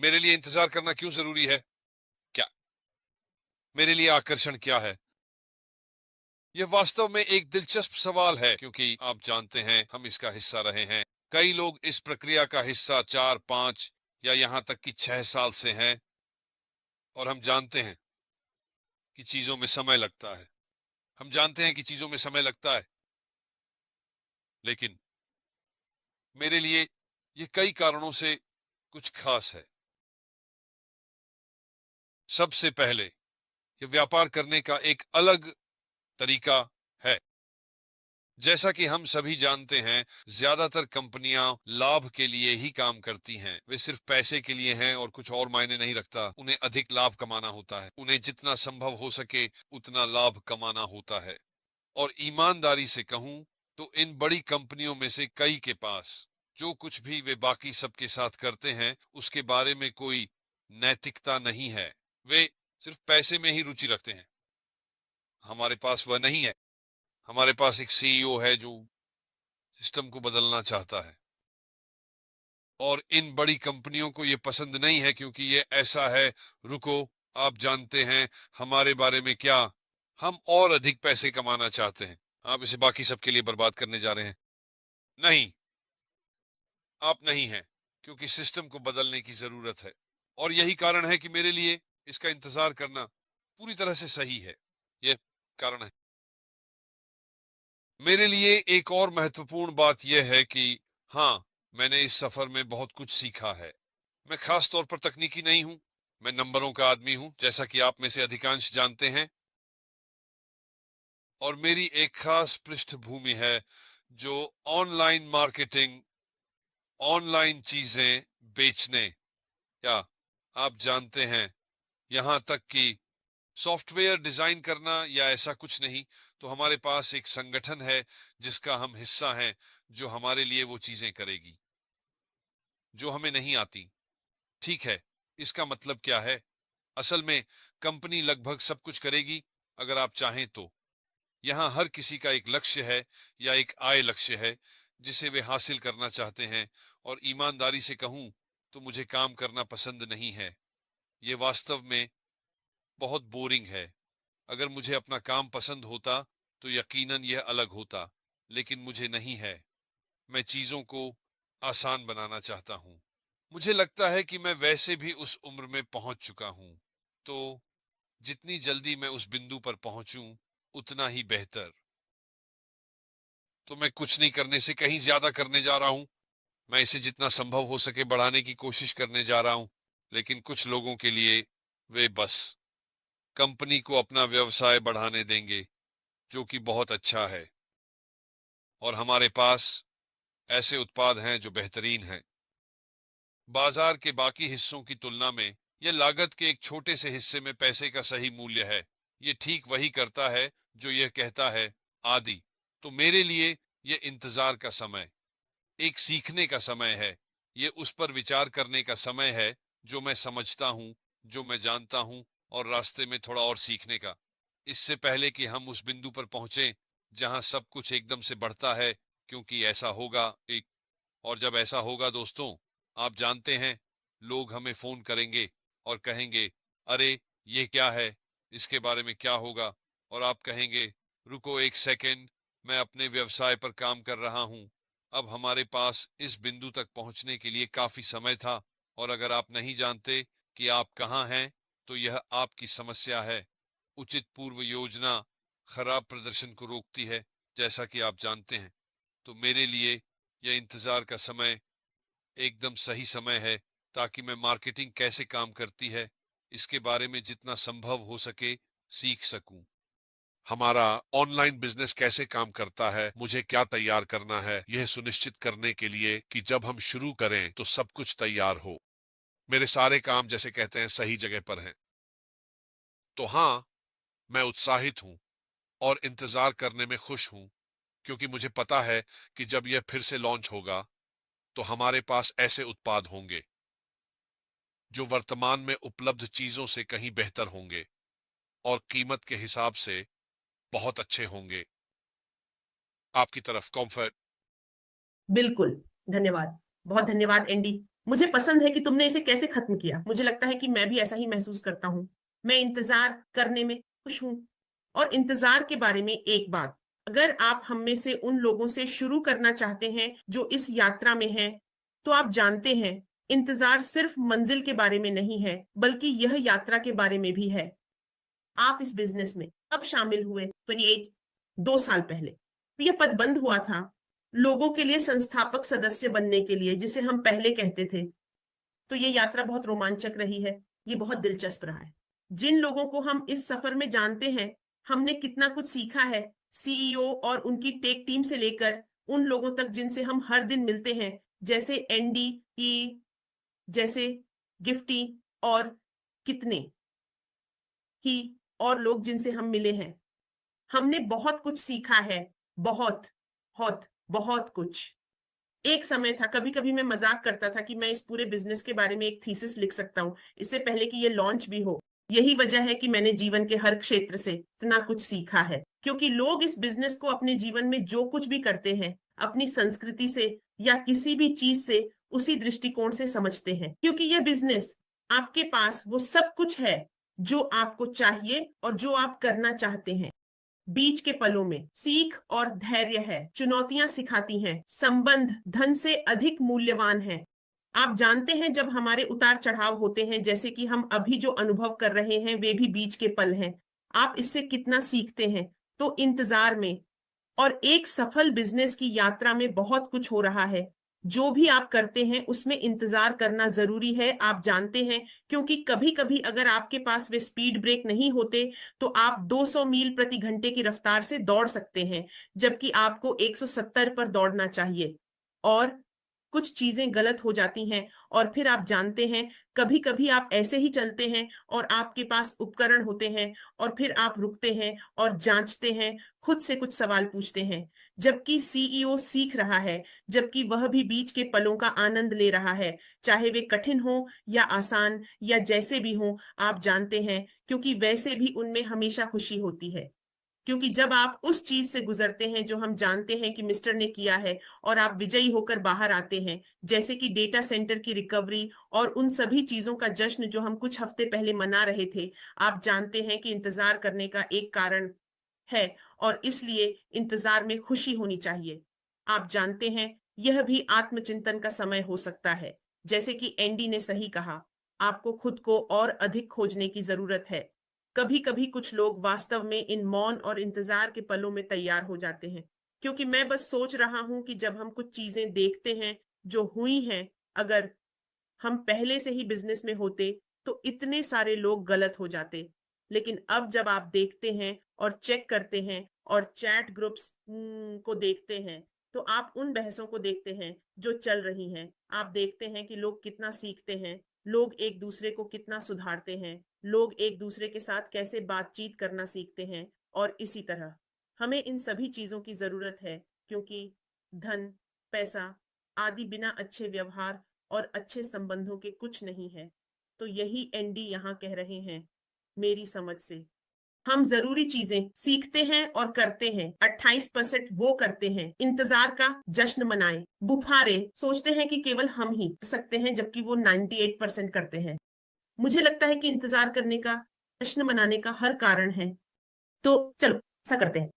मेरे लिए इंतजार करना क्यों जरूरी है? क्या मेरे लिए आकर्षण क्या है? यह वास्तव में एक दिलचस्प सवाल है, क्योंकि आप जानते हैं हम इसका हिस्सा रहे हैं। कई लोग इस प्रक्रिया का हिस्सा 4, 5 या यहाँ तक कि 6 साल से हैं, और हम जानते हैं कि चीजों में समय लगता है। हम जानते हैं कि चीजों में समय लगता है, लेकिन मेरे लिए ये कई कारणों से कुछ खास है। सबसे पहले, ये व्यापार करने का एक अलग तरीका है। जैसा कि हम सभी जानते हैं, ज्यादातर कंपनियां लाभ के लिए ही काम करती हैं। वे सिर्फ पैसे के लिए हैं और कुछ और मायने नहीं रखता। उन्हें अधिक लाभ कमाना होता है। उन्हें जितना संभव हो सके उतना लाभ कमाना होता है। और ईमानदारी से कहूं तो इन बड़ी कंपनियों में से कई के पास जो कुछ भी वे बाकी सबके साथ करते हैं उसके बारे में कोई नैतिकता नहीं है। वे सिर्फ पैसे में ही रुचि रखते हैं। हमारे पास वह नहीं है। हमारे पास एक सीईओ है जो सिस्टम को बदलना चाहता है, और इन बड़ी कंपनियों को यह पसंद नहीं है, क्योंकि ये ऐसा है, रुको, आप जानते हैं हमारे बारे में क्या, हम और अधिक पैसे कमाना चाहते हैं। आप इसे बाकी सबके लिए बर्बाद करने जा रहे हैं। नहीं, आप नहीं हैं, क्योंकि सिस्टम को बदलने की जरूरत है। और यही कारण है कि मेरे लिए इसका इंतजार करना पूरी तरह से सही है। यह कारण है। मेरे लिए एक और महत्वपूर्ण बात यह है कि हाँ, मैंने इस सफर में बहुत कुछ सीखा है। मैं खास तौर पर तकनीकी नहीं हूं। मैं नंबरों का आदमी हूं, जैसा कि आप में से अधिकांश जानते हैं। और मेरी एक खास पृष्ठभूमि है जो ऑनलाइन मार्केटिंग, ऑनलाइन चीजें बेचने, या आप जानते हैं, यहां तक कि सॉफ्टवेयर डिजाइन करना या ऐसा कुछ नहीं, तो हमारे पास एक संगठन है जिसका हम हिस्सा हैं, जो हमारे लिए वो चीजें करेगी जो हमें नहीं आती। ठीक है, इसका मतलब क्या है? असल में कंपनी लगभग सब कुछ करेगी अगर आप चाहें तो। यहाँ हर किसी का एक लक्ष्य है या एक आय लक्ष्य है जिसे वे हासिल करना चाहते हैं। और ईमानदारी से कहूं तो मुझे काम करना पसंद नहीं है। ये वास्तव में बहुत बोरिंग है। अगर मुझे अपना काम पसंद होता तो यकीनन यह अलग होता, लेकिन मुझे नहीं है। मैं चीजों को आसान बनाना चाहता हूं। मुझे लगता है कि मैं वैसे भी उस उम्र में पहुंच चुका हूं, तो जितनी जल्दी मैं उस बिंदु पर पहुंचूं उतना ही बेहतर। तो मैं कुछ नहीं करने से कहीं ज्यादा करने जा रहा हूं। मैं इसे जितना संभव हो सके बढ़ाने की कोशिश करने जा रहा हूं। लेकिन कुछ लोगों के लिए वे बस कंपनी को अपना व्यवसाय बढ़ाने देंगे, जो कि बहुत अच्छा है। और हमारे पास ऐसे उत्पाद हैं जो बेहतरीन हैं। बाजार के बाकी हिस्सों की तुलना में यह लागत के एक छोटे से हिस्से में पैसे का सही मूल्य है। ये ठीक वही करता है जो यह कहता है, आदि। तो मेरे लिए यह इंतजार का समय एक सीखने का समय है। ये उस पर विचार करने का समय है जो मैं समझता हूँ, जो मैं जानता हूँ, और रास्ते में थोड़ा और सीखने का, इससे पहले कि हम उस बिंदु पर पहुंचे जहां सब कुछ एकदम से बढ़ता है। क्योंकि ऐसा होगा एक और जब ऐसा होगा दोस्तों, आप जानते हैं, लोग हमें फोन करेंगे और कहेंगे, अरे ये क्या है, इसके बारे में क्या होगा? और आप कहेंगे, रुको एक सेकंड, मैं अपने व्यवसाय पर काम कर रहा हूं। अब हमारे पास इस बिंदु तक पहुंचने के लिए काफी समय था। और अगर आप नहीं जानते कि आप कहां हैं, तो यह आपकी समस्या है। उचित पूर्व योजना खराब प्रदर्शन को रोकती है, जैसा कि आप जानते हैं। तो मेरे लिए यह इंतजार का समय एकदम सही समय है, ताकि मैं मार्केटिंग कैसे काम करती है इसके बारे में जितना संभव हो सके सीख सकूं। हमारा ऑनलाइन बिजनेस कैसे काम करता है, मुझे क्या तैयार करना है, यह सुनिश्चित करने के लिए कि जब हम शुरू करें तो सब कुछ तैयार हो, मेरे सारे काम जैसे कहते हैं सही जगह पर हैं। तो हाँ, मैं उत्साहित हूं और इंतजार करने में खुश हूं, क्योंकि मुझे पता है कि जब यह फिर से लॉन्च होगा तो हमारे पास ऐसे उत्पाद होंगे जो वर्तमान में उपलब्ध चीजों से कहीं बेहतर होंगे और कीमत के हिसाब से बहुत अच्छे होंगे। आपकी तरफ कॉम्फर्ट। बिल्कुल। धन्यवाद। बहुत धन्यवाद एंडी। मुझे पसंद है कि तुमने इसे कैसे खत्म किया। मुझे लगता है कि मैं भी ऐसा ही महसूस करता हूँ। मैं इंतजार करने में खुश हूँ। और इंतजार के बारे में एक बात, अगर आप हम में से उन लोगों से शुरू करना चाहते हैं जो इस यात्रा में हैं, तो आप जानते हैं इंतजार सिर्फ मंजिल के बारे में नहीं है, बल्कि यह यात्रा के बारे में भी है। आप इस बिजनेस में कब शामिल हुए? 28, 2 साल पहले। यह पद बंद हुआ था लोगों के लिए संस्थापक सदस्य बनने के लिए, जिसे हम पहले कहते थे। तो ये यात्रा बहुत रोमांचक रही है। ये बहुत दिलचस्प रहा है। जिन लोगों को हम इस सफर में जानते हैं, हमने कितना कुछ सीखा है। सीईओ और उनकी टेक टीम से लेकर उन लोगों तक जिनसे हम हर दिन मिलते हैं, जैसे एनडी की, जैसे गिफ्टी, और कितने ही और लोग जिनसे हम मिले हैं। हमने बहुत कुछ सीखा है। बहुत बहुत बहुत कुछ। एक समय था, कभी कभी मैं मजाक करता था कि मैं इस पूरे बिजनेस के बारे में एक थीसिस लिख सकता हूँ, इससे पहले कि ये लॉन्च भी हो। यही वजह है कि मैंने जीवन के हर क्षेत्र से इतना कुछ सीखा है, क्योंकि लोग इस बिजनेस को अपने जीवन में जो कुछ भी करते हैं, अपनी संस्कृति से या किसी भी चीज से उसी दृष्टिकोण से समझते हैं, क्योंकि यह बिजनेस आपके पास वो सब कुछ है जो आपको चाहिए और जो आप करना चाहते हैं। बीच के पलों में सीख और धैर्य है। चुनौतियां सिखाती हैं, संबंध धन से अधिक मूल्यवान है। आप जानते हैं, जब हमारे उतार चढ़ाव होते हैं, जैसे कि हम अभी जो अनुभव कर रहे हैं, वे भी बीच के पल हैं। आप इससे कितना सीखते हैं। तो इंतजार में और एक सफल बिजनेस की यात्रा में बहुत कुछ हो रहा है। जो भी आप करते हैं उसमें इंतजार करना जरूरी है, आप जानते हैं, क्योंकि कभी कभी अगर आपके पास वे स्पीड ब्रेक नहीं होते, तो आप 200 मील प्रति घंटे की रफ्तार से दौड़ सकते हैं, जबकि आपको 170 पर दौड़ना चाहिए। और कुछ चीजें गलत हो जाती हैं। और फिर आप जानते हैं, कभी कभी आप ऐसे ही चलते हैं और आपके पास उपकरण होते हैं, और फिर आप रुकते हैं और जांचते हैं, खुद से कुछ सवाल पूछते हैं, जबकि सीईओ सीख रहा है, जबकि वह भी बीच के पलों का आनंद ले रहा है, चाहे वे कठिन हो या आसान या जैसे भी हो। आप जानते हैं, क्योंकि वैसे भी उनमें हमेशा खुशी होती है। क्योंकि जब आप उस चीज से गुजरते हैं जो हम जानते हैं कि मिस्टर ने किया है, और आप विजयी होकर बाहर आते हैं, जैसे कि डेटा सेंटर की रिकवरी और उन सभी चीजों का जश्न जो हम कुछ हफ्ते पहले मना रहे थे, आप जानते हैं कि इंतजार करने का एक कारण है, और इसलिए इंतजार में खुशी होनी चाहिए। आप जानते हैं, यह भी आत्मचिंतन का समय हो सकता है। जैसे कि एंडी ने सही कहा, आपको खुद को और अधिक खोजने की जरूरत है। कभी कभी कुछ लोग वास्तव में इन मौन और इंतजार के पलों में तैयार हो जाते हैं, क्योंकि मैं बस सोच रहा हूं कि जब हम कुछ चीजें देखते हैं जो हुई हैं, अगर हम पहले से ही बिजनेस में होते, तो इतने सारे लोग गलत हो जाते। लेकिन अब जब आप देखते हैं और चेक करते हैं और चैट ग्रुप्स को देखते हैं, तो आप उन बहसों को देखते हैं जो चल रही हैं। आप देखते हैं कि लोग कितना सीखते हैं, लोग एक दूसरे को कितना सुधारते हैं, लोग एक दूसरे के साथ कैसे बातचीत करना सीखते हैं। और इसी तरह हमें इन सभी चीजों की जरूरत है, क्योंकि धन, पैसा आदि बिना अच्छे व्यवहार और अच्छे संबंधों के कुछ नहीं है। तो यही एनडी यहाँ कह रहे हैं। मेरी समझ से हम जरूरी चीजें सीखते हैं और करते हैं। 28% वो करते हैं, इंतजार का जश्न मनाएं। बुफारे सोचते हैं कि केवल हम ही कर सकते हैं, जबकि वो 98% करते हैं। मुझे लगता है कि इंतजार करने का, जश्न मनाने का हर कारण है। तो चलो ऐसा करते हैं।